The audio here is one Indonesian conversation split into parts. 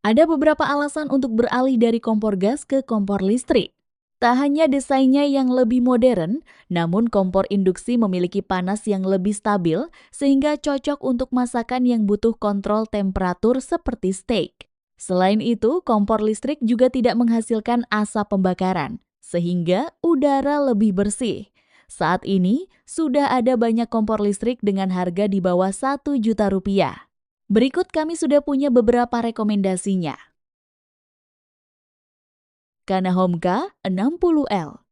Ada beberapa alasan untuk beralih dari kompor gas ke kompor listrik. Tak hanya desainnya yang lebih modern, namun kompor induksi memiliki panas yang lebih stabil sehingga cocok untuk masakan yang butuh kontrol temperatur seperti steak. Selain itu, kompor listrik juga tidak menghasilkan asap pembakaran, sehingga udara lebih bersih. Saat ini, sudah ada banyak kompor listrik dengan harga di bawah 1 juta rupiah. Berikut kami sudah punya beberapa rekomendasinya. Kanahomka 60L.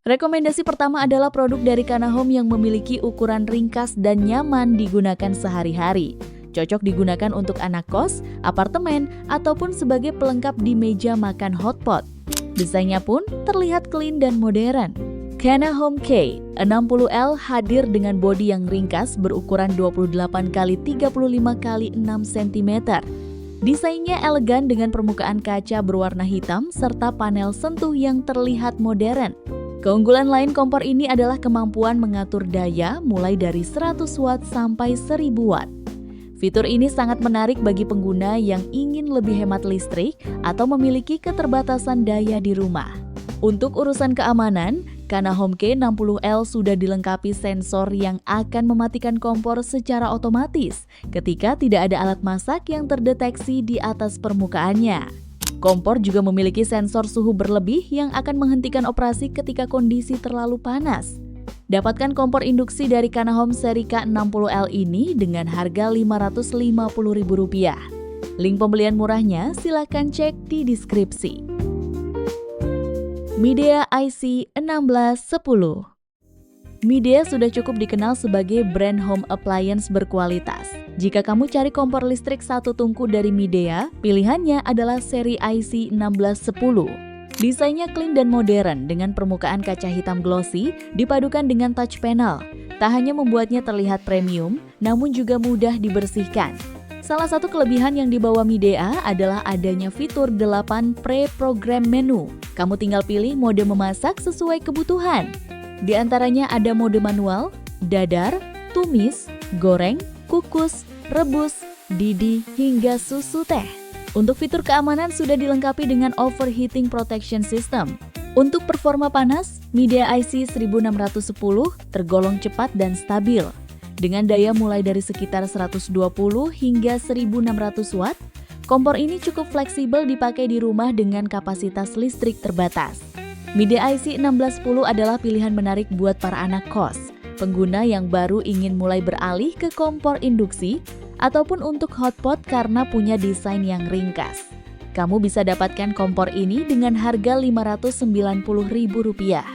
Rekomendasi pertama adalah produk dari Kanahom yang memiliki ukuran ringkas dan nyaman digunakan sehari-hari. Cocok digunakan untuk anak kos, apartemen, ataupun sebagai pelengkap di meja makan hotpot. Desainnya pun terlihat clean dan modern. Kanahom K 60L hadir dengan bodi yang ringkas berukuran 28 x 35 x 6 cm. Desainnya elegan dengan permukaan kaca berwarna hitam serta panel sentuh yang terlihat modern. Keunggulan lain kompor ini adalah kemampuan mengatur daya mulai dari 100 watt sampai 1000 watt. Fitur ini sangat menarik bagi pengguna yang ingin lebih hemat listrik atau memiliki keterbatasan daya di rumah. Untuk urusan keamanan, Kanahom K60L sudah dilengkapi sensor yang akan mematikan kompor secara otomatis ketika tidak ada alat masak yang terdeteksi di atas permukaannya. Kompor juga memiliki sensor suhu berlebih yang akan menghentikan operasi ketika kondisi terlalu panas. Dapatkan kompor induksi dari Kanahom seri K60L ini dengan harga Rp550.000. Link pembelian murahnya silakan cek di deskripsi. Midea IC1610. Midea sudah cukup dikenal sebagai brand home appliance berkualitas. Jika kamu cari kompor listrik satu tungku dari Midea, pilihannya adalah seri IC1610. Desainnya clean dan modern dengan permukaan kaca hitam glossy dipadukan dengan touch panel. Tak hanya membuatnya terlihat premium, namun juga mudah dibersihkan. Salah satu kelebihan yang dibawa Midea adalah adanya fitur 8 pre-program menu. Kamu tinggal pilih mode memasak sesuai kebutuhan. Di antaranya ada mode manual, dadar, tumis, goreng, kukus, rebus, didih, hingga susu teh. Untuk fitur keamanan sudah dilengkapi dengan overheating protection system. Untuk performa panas, Midea IC1610 tergolong cepat dan stabil. Dengan daya mulai dari sekitar 120 hingga 1600 watt, kompor ini cukup fleksibel dipakai di rumah dengan kapasitas listrik terbatas. Midea IC1610 adalah pilihan menarik buat para anak kos, pengguna yang baru ingin mulai beralih ke kompor induksi, ataupun untuk hotpot karena punya desain yang ringkas. Kamu bisa dapatkan kompor ini dengan harga Rp590.000.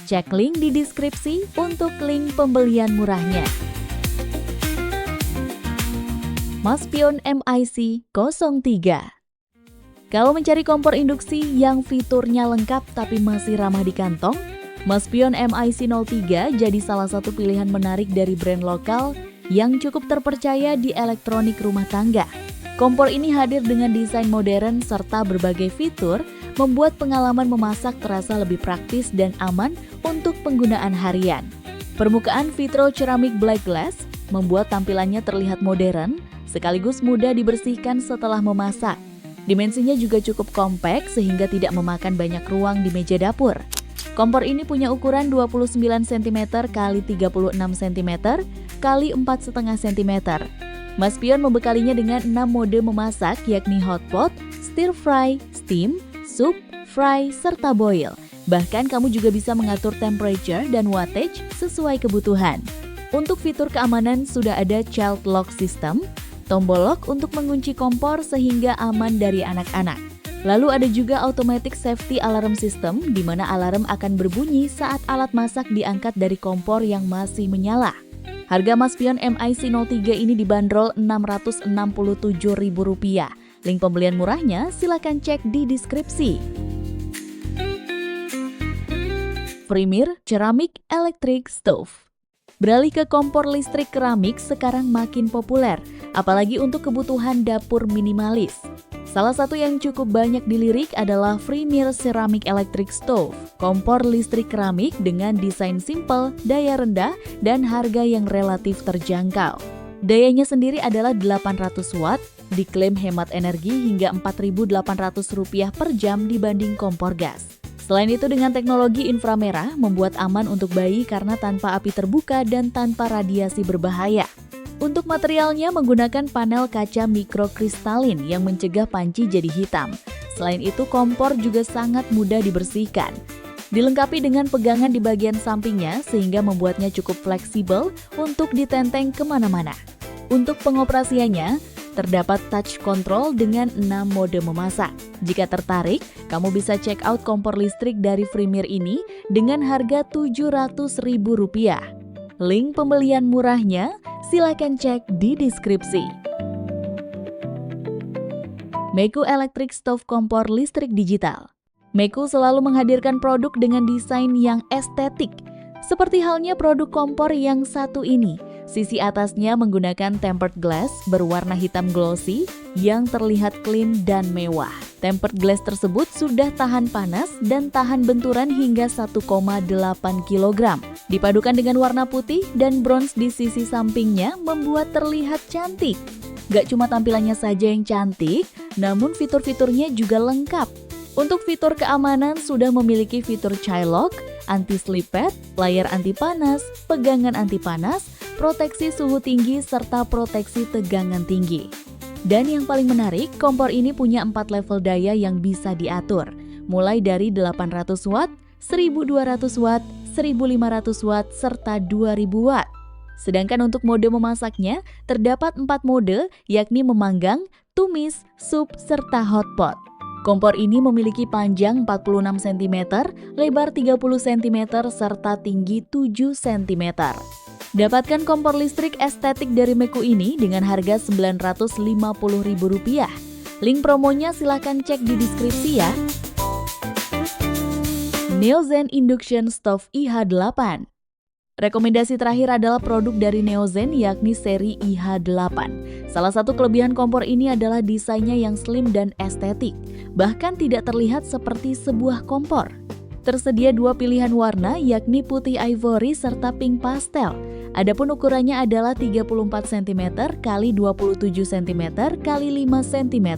Cek link di deskripsi untuk link pembelian murahnya. Maspion MIC 03. Kalau mencari kompor induksi yang fiturnya lengkap tapi masih ramah di kantong, Maspion MIC 03 jadi salah satu pilihan menarik dari brand lokal yang cukup terpercaya di elektronik rumah tangga. Kompor ini hadir dengan desain modern serta berbagai fitur, membuat pengalaman memasak terasa lebih praktis dan aman untuk penggunaan harian. Permukaan vitro ceramic black glass membuat tampilannya terlihat modern, sekaligus mudah dibersihkan setelah memasak. Dimensinya juga cukup kompak sehingga tidak memakan banyak ruang di meja dapur. Kompor ini punya ukuran 29 cm x 36 cm x 4,5 cm. Maspion membekalinya dengan 6 mode memasak yakni hotpot, stir fry, steam, soup, fry, serta boil. Bahkan kamu juga bisa mengatur temperature dan wattage sesuai kebutuhan. Untuk fitur keamanan sudah ada child lock system, tombol lock untuk mengunci kompor sehingga aman dari anak-anak. Lalu ada juga automatic safety alarm system di mana alarm akan berbunyi saat alat masak diangkat dari kompor yang masih menyala. Harga Maspion MIC 03 ini dibanderol Rp667.000. Link pembelian murahnya silakan cek di deskripsi. Premier Ceramic Electric Stove. Beralih ke kompor listrik keramik sekarang makin populer, apalagi untuk kebutuhan dapur minimalis. Salah satu yang cukup banyak dilirik adalah Premier Ceramic Electric Stove, kompor listrik keramik dengan desain simple, daya rendah, dan harga yang relatif terjangkau. Dayanya sendiri adalah 800 watt, diklaim hemat energi hingga Rp4.800 per jam dibanding kompor gas. Selain itu, dengan teknologi inframerah membuat aman untuk bayi karena tanpa api terbuka dan tanpa radiasi berbahaya. Untuk materialnya menggunakan panel kaca mikrokristalin yang mencegah panci jadi hitam. Selain itu, kompor juga sangat mudah dibersihkan. Dilengkapi dengan pegangan di bagian sampingnya sehingga membuatnya cukup fleksibel untuk ditenteng kemana-mana. Untuk pengoperasiannya, terdapat touch control dengan 6 mode memasak. Jika tertarik, kamu bisa check out kompor listrik dari Premier ini dengan harga Rp700.000. Link pembelian murahnya silakan cek di deskripsi. Meku Electric Stove Kompor Listrik Digital. Meku selalu menghadirkan produk dengan desain yang estetik. Seperti halnya produk kompor yang satu ini. Sisi atasnya menggunakan tempered glass berwarna hitam glossy yang terlihat clean dan mewah. Tempered glass tersebut sudah tahan panas dan tahan benturan hingga 1,8 kg. Dipadukan dengan warna putih dan bronze di sisi sampingnya membuat terlihat cantik. Gak cuma tampilannya saja yang cantik, namun fitur-fiturnya juga lengkap. Untuk fitur keamanan sudah memiliki fitur child lock, anti-slip pad, layar anti panas, pegangan anti panas, proteksi suhu tinggi, serta proteksi tegangan tinggi. Dan yang paling menarik, kompor ini punya 4 level daya yang bisa diatur, mulai dari 800 watt, 1200 watt, 1500 watt, serta 2000 watt. Sedangkan untuk mode memasaknya, terdapat 4 mode, yakni memanggang, tumis, sup, serta hotpot. Kompor ini memiliki panjang 46 cm, lebar 30 cm, serta tinggi 7 cm. Dapatkan kompor listrik estetik dari Meku ini dengan harga Rp950.000. Link promonya silahkan cek di deskripsi ya. Neozen Induction Stove IH8. Rekomendasi terakhir adalah produk dari Neozen yakni seri IH8. Salah satu kelebihan kompor ini adalah desainnya yang slim dan estetik, bahkan tidak terlihat seperti sebuah kompor. Tersedia 2 pilihan warna yakni putih ivory serta pink pastel. Adapun ukurannya adalah 34 cm x 27 cm x 5 cm.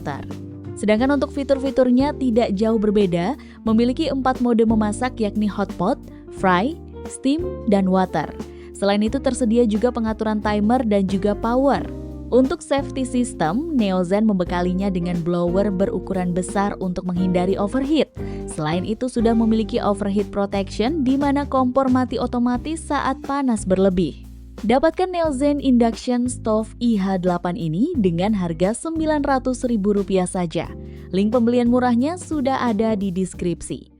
Sedangkan untuk fitur-fiturnya tidak jauh berbeda, memiliki 4 mode memasak yakni hot pot, fry, steam, dan water. Selain itu tersedia juga pengaturan timer dan juga power. Untuk safety system, Neozen membekalinya dengan blower berukuran besar untuk menghindari overheat. Selain itu sudah memiliki overheat protection di mana kompor mati otomatis saat panas berlebih. Dapatkan Neozen Induction Stove IH8 ini dengan harga Rp900.000 saja. Link pembelian murahnya sudah ada di deskripsi.